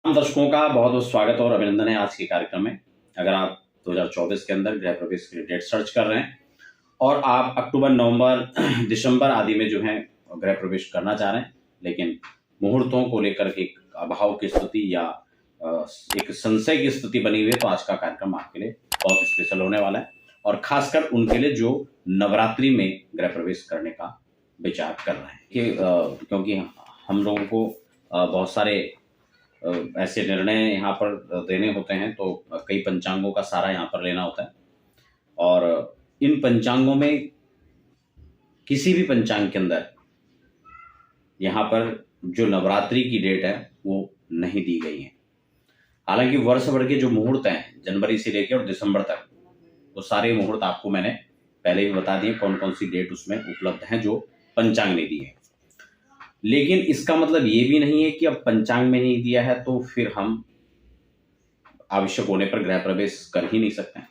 हम दर्शकों का बहुत बहुत स्वागत और अभिनंदन है आज के कार्यक्रम में। अगर आप 2024 के अंदर गृह प्रवेश के लिए डेट सर्च कर रहे हैं और आप अक्टूबर, नवंबर, दिसंबर आदि में जो है गृह प्रवेश करना चाह रहे हैं, लेकिन मुहूर्तों को लेकर के एक अभाव की स्थिति या एक संशय की स्थिति बनी हुई है, तो आज का कार्यक्रम आपके लिए बहुत स्पेशल होने वाला है और खासकर उनके लिए जो नवरात्रि में गृह प्रवेश करने का विचार कर रहे हैं क्योंकि हम लोगों को बहुत सारे ऐसे निर्णय यहाँ पर देने होते हैं, तो कई पंचांगों का सारा यहाँ पर लेना होता है और इन पंचांगों में किसी भी पंचांग के अंदर यहाँ पर जो नवरात्रि की डेट है वो नहीं दी गई है। हालांकि वर्ष भर के जो मुहूर्त हैं जनवरी से लेकर और दिसंबर तक, वो सारे मुहूर्त आपको मैंने पहले भी बता दिए कौन कौन सी डेट उसमें उपलब्ध हैं जो पंचांग ने दी है। लेकिन इसका मतलब ये भी नहीं है कि अब पंचांग में नहीं दिया है तो फिर हम आवश्यक होने पर गृह प्रवेश कर ही नहीं सकते हैं,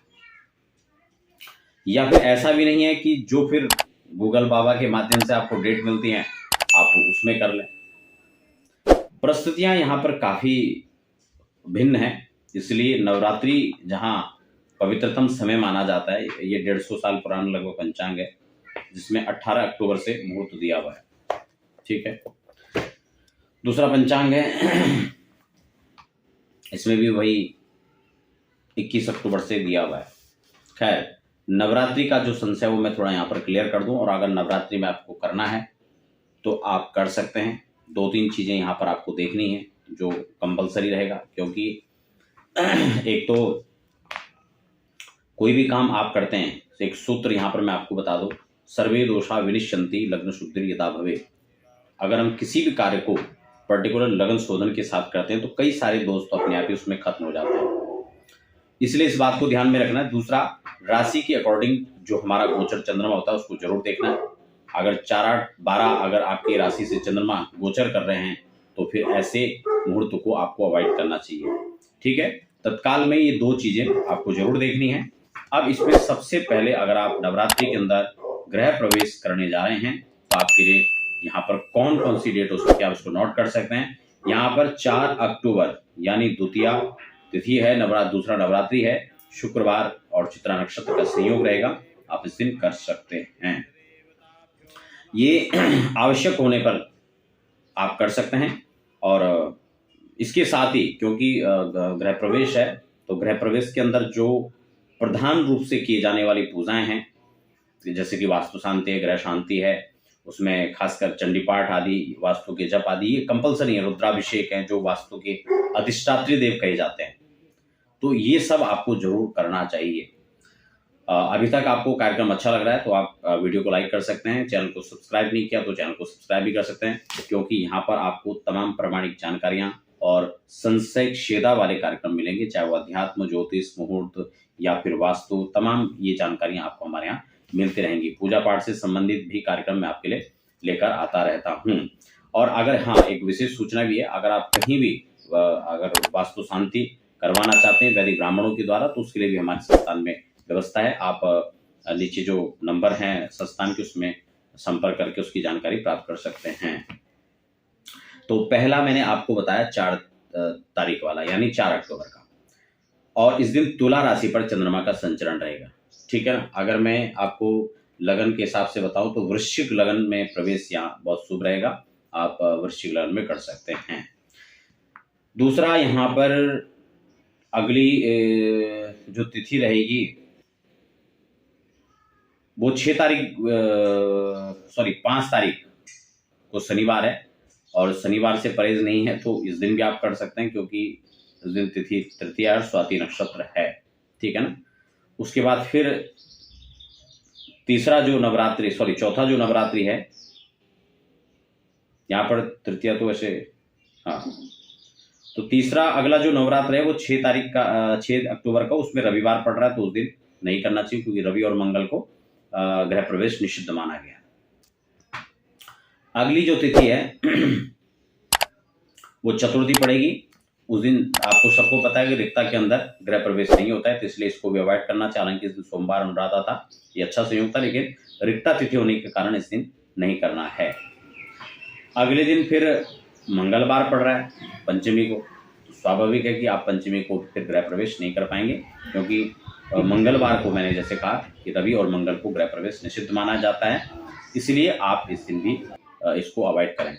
या फिर ऐसा भी नहीं है कि जो फिर गूगल बाबा के माध्यम से आपको डेट मिलती है आप उसमें कर लें। परिस्थितियां यहाँ पर काफी भिन्न है, इसलिए नवरात्रि जहां पवित्रतम समय माना जाता है, ये 150 साल पुराना लगभग पंचांग है जिसमें 18 अक्टूबर से मुहूर्त दिया हुआ है। ठीक है। दूसरा पंचांग है, इसमें भी वही 21 अक्टूबर से दिया हुआ है। खैर, नवरात्रि का जो संशय वो मैं थोड़ा यहाँ पर क्लियर कर दूं, और अगर नवरात्रि में आपको करना है तो आप कर सकते हैं। 2-3 चीजें यहाँ पर आपको देखनी है जो कंपलसरी रहेगा, क्योंकि एक तो कोई भी काम आप करते हैं, एक सूत्र यहाँ पर मैं आपको बता दूं, सर्वे दोषा विनिश्यन्ति लग्न शुद्धि यदा भवे। अगर हम किसी भी कार्य को पर्टिकुलर लगन शोधन के साथ करते हैं तो कई सारे दोष तो अपने आप ही उसमें खत्म हो जाते हैं, इसलिए इस बात को ध्यान में रखना है। दूसरा, राशि के अकॉर्डिंग जो हमारा गोचर चंद्रमा होता है उसको जरूर देखना है। अगर 4, 8, 12 अगर आपकी राशि से चंद्रमा गोचर कर रहे हैं तो फिर ऐसे मुहूर्त को आपको अवॉइड करना चाहिए। ठीक है, तत्काल में ये 2 चीजें आपको जरूर देखनी है। अब इसमें सबसे पहले अगर आप नवरात्रि के अंदर गृह प्रवेश करने जा रहे हैं तो आपके लिए यहाँ पर कौन कौन सी डेट हो सकती है आप उसको नोट कर सकते हैं। यहाँ पर 4 अक्टूबर यानी द्वितीया तिथि है, दूसरा नवरात्रि है, शुक्रवार और चित्रा नक्षत्र का संयोग रहेगा, आप इस दिन कर सकते हैं। ये आवश्यक होने पर आप कर सकते हैं। और इसके साथ ही क्योंकि गृह प्रवेश है तो गृह प्रवेश के अंदर जो प्रधान रूप से किए जाने वाली पूजाएं हैं, जैसे कि वास्तु शांति है, गृह शांति है, उसमें खासकर चंडी पाठ आदि, वास्तु के जप आदि, ये कंपलसरी है। रुद्राभिषेक है जो वास्तु के अधिष्ठात्री देव कहे जाते हैं, तो ये सब आपको जरूर करना चाहिए। अभी तक आपको कार्यक्रम अच्छा लग रहा है तो आप वीडियो को लाइक कर सकते हैं। चैनल को सब्सक्राइब नहीं किया तो चैनल को सब्सक्राइब भी कर सकते हैं, क्योंकि यहाँ पर आपको तमाम प्रामाणिक जानकारियां और संशय छेदा वाले कार्यक्रम मिलेंगे, चाहे वो अध्यात्म, ज्योतिष, मुहूर्त या फिर वास्तु, तमाम ये जानकारियां आपको हमारे यहाँ मिलती रहेंगी। पूजा पाठ से संबंधित भी कार्यक्रम मैं आपके लिए लेकर आता रहता हूँ। और अगर हाँ, एक विशेष सूचना भी है, अगर आप कहीं भी अगर वास्तु शांति करवाना चाहते हैं वैदिक ब्राह्मणों के द्वारा, तो उसके लिए भी हमारे संस्थान में व्यवस्था है। आप नीचे जो नंबर हैं संस्थान के, उसमें संपर्क करके उसकी जानकारी प्राप्त कर सकते हैं। तो पहला मैंने आपको बताया 4 तारीख वाला यानी 4 अक्टूबर का, और इस दिन तुला राशि पर चंद्रमा का संचरण रहेगा। ठीक है ना। अगर मैं आपको लगन के हिसाब से बताऊं तो वृश्चिक लगन में प्रवेश यहाँ बहुत शुभ रहेगा, आप वृश्चिक लगन में कर सकते हैं। दूसरा, यहाँ पर अगली जो तिथि रहेगी वो 5 तारीख को शनिवार है, और शनिवार से परहेज नहीं है तो इस दिन भी आप कर सकते हैं, क्योंकि इस दिन तिथि तृतीया और स्वाति नक्षत्र है। ठीक है ना। उसके बाद फिर चौथा जो नवरात्रि है, यहाँ पर तृतीया तो वैसे हाँ, तो तीसरा अगला जो नवरात्र है वो 6 अक्टूबर का, उसमें रविवार पड़ रहा है तो उस दिन नहीं करना चाहिए, क्योंकि रवि और मंगल को गृह प्रवेश निषिद्ध माना गया। अगली जो तिथि है वो चतुर्थी पड़ेगी। उस दिन आपको सबको पता है कि रिक्ता के अंदर गृह प्रवेश नहीं होता है, तो इसलिए इसको भी अवॉइड करना चाहिए। हालांकि इस दिन सोमवार अनुराधा था, ये अच्छा संयोग था, लेकिन रिक्ता तिथि होने के कारण इस दिन नहीं करना है। अगले दिन फिर मंगलवार पड़ रहा है पंचमी को, स्वाभाविक है कि आप पंचमी को फिर गृह प्रवेश नहीं कर पाएंगे, क्योंकि मंगलवार को मैंने जैसे कहा कि रवि और मंगल को गृह प्रवेश निषिद्ध माना जाता है, इसलिए आप इस दिन भी इसको अवॉइड करें।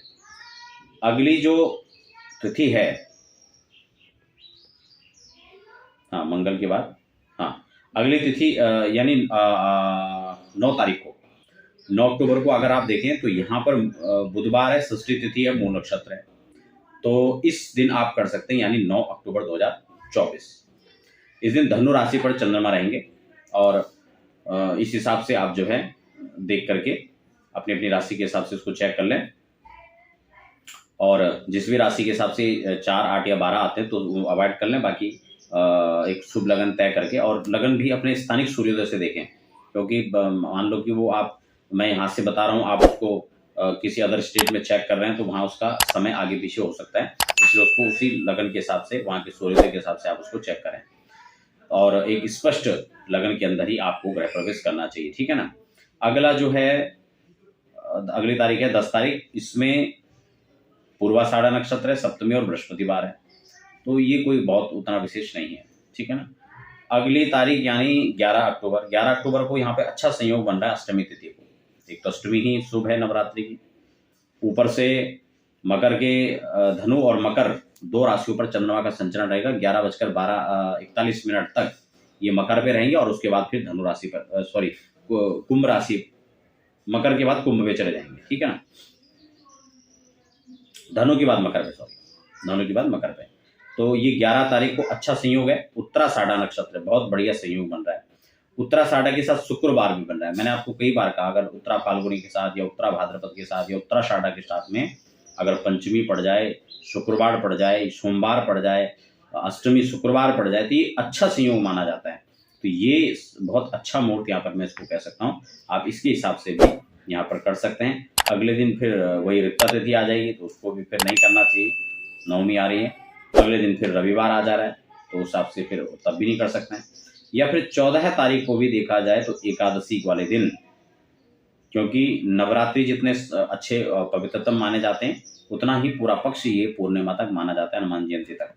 अगली जो तिथि है, हाँ मंगल के बाद, हाँ अगली तिथि यानी 9 तारीख को, 9 अक्टूबर को अगर आप देखें तो यहाँ पर बुधवार है, षष्ठी तिथि है, मूल नक्षत्र है, तो इस दिन आप कर सकते हैं, यानी 9 अक्टूबर 2024। इस दिन धनु राशि पर चंद्रमा रहेंगे और इस हिसाब से आप जो है देख करके अपनी अपनी राशि के हिसाब से उसको चेक कर लें, और जिस भी राशि के हिसाब से 4, 8 या 12 आते हैं तो वो अवॉइड कर लें। बाकी एक शुभ लगन तय करके, और लगन भी अपने स्थानिक सूर्योदय से देखें, क्योंकि मान लो कि वो मैं यहाँ से बता रहा हूँ, आप उसको किसी अदर स्टेट में चेक कर रहे हैं तो वहाँ उसका समय आगे पीछे हो सकता है, इसलिए उसको उसी लगन के हिसाब से, वहाँ के सूर्योदय के हिसाब से आप उसको चेक करें, और एक स्पष्ट लगन के अंदर ही आपको गृह प्रवेश करना चाहिए, ठीक है ना। अगला जो है, अगली तारीख है 10 तारीख, इसमें पूर्वाषाढ़ा नक्षत्र है, सप्तमी और बृहस्पतिवार है, तो ये कोई बहुत उतना विशेष नहीं है, ठीक है ना। अगली तारीख यानी 11 अक्टूबर, 11 अक्टूबर को यहाँ पे अच्छा संयोग बन रहा है अष्टमी तिथि को। एक तो अष्टमी ही शुभ है नवरात्रि की, ऊपर से मकर के धनु और मकर 2 राशियों पर चंद्रमा का संचरण रहेगा। 11:41 तक ये मकर पे रहेंगे, और उसके बाद फिर धनु राशि पर, कुंभ राशि, मकर के बाद कुंभ में चले जाएंगे, ठीक है ना। धनु के बाद मकर पे, धनु के बाद मकर पे। तो ये 11 तारीख को अच्छा संयोग है, उत्तराषाढ़ा नक्षत्र, बहुत बढ़िया संयोग बन रहा है। उत्तराषाढ़ा के साथ शुक्रवार भी बन रहा है। मैंने आपको कई बार कहा, अगर उत्तरा फाल्गुनी के साथ या उत्तरा भाद्रपद के साथ या उत्तराषाढ़ा के साथ में अगर पंचमी पड़ जाए, शुक्रवार पड़ जाए, सोमवार पड़ जाए, अष्टमी शुक्रवार पड़ जाए, तो ये अच्छा संयोग माना जाता है। तो ये बहुत अच्छा मुहूर्त यहाँ पर मैं इसको कह सकता हूँ। आप इसके हिसाब से भी यहाँ पर कर सकते हैं। अगले दिन फिर वही रिक्ता तिथि आ जाएगी, तो उसको भी फिर नहीं करना चाहिए, नवमी आ रही है। अगले दिन फिर रविवार आ जा रहा है, तो उस हिसाब से फिर तब भी नहीं कर सकते हैं। या फिर 14 तारीख को भी देखा जाए तो एकादशी वाले दिन, क्योंकि नवरात्रि जितने अच्छे पवित्रतम माने जाते हैं, उतना ही पूरा पक्ष ये पूर्णिमा तक माना जाता है, हनुमान जयंती तक,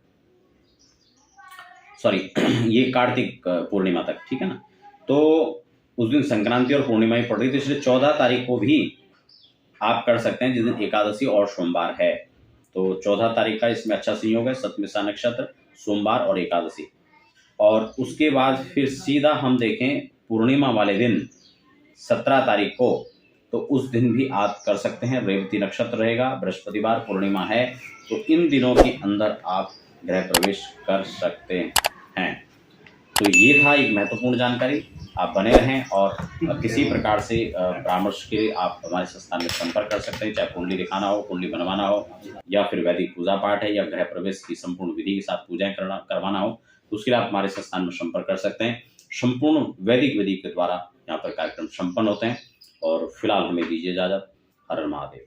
ये कार्तिक पूर्णिमा तक, ठीक है ना। तो उस दिन संक्रांति और पूर्णिमा ही पड़ रही, तो इसलिए 14 तारीख को भी आप कर सकते हैं, जिस दिन एकादशी और सोमवार है। तो 14 तारीख का इसमें अच्छा संयोग है, सतमिसा नक्षत्र, सोमवार और एकादशी। और उसके बाद फिर सीधा हम देखें पूर्णिमा वाले दिन 17 तारीख को, तो उस दिन भी आप कर सकते हैं। रेवती नक्षत्र रहेगा, बृहस्पतिवार पूर्णिमा है, तो इन दिनों के अंदर आप गृह प्रवेश कर सकते हैं। तो ये था एक महत्वपूर्ण जानकारी। आप बने रहें, और किसी प्रकार से परामर्श के लिए आप हमारे संस्थान में संपर्क कर सकते हैं, चाहे कुंडली दिखाना हो, कुंडली बनवाना हो, या फिर वैदिक पूजा पाठ है, या गृह प्रवेश की संपूर्ण विधि के साथ पूजाएं करवाना हो, तो उसके लिए आप हमारे संस्थान में संपर्क कर सकते हैं। संपूर्ण वैदिक विधि के द्वारा यहाँ पर कार्यक्रम संपन्न होते हैं। और फिलहाल हमें दीजिए इजाजत। हर हर महादेव।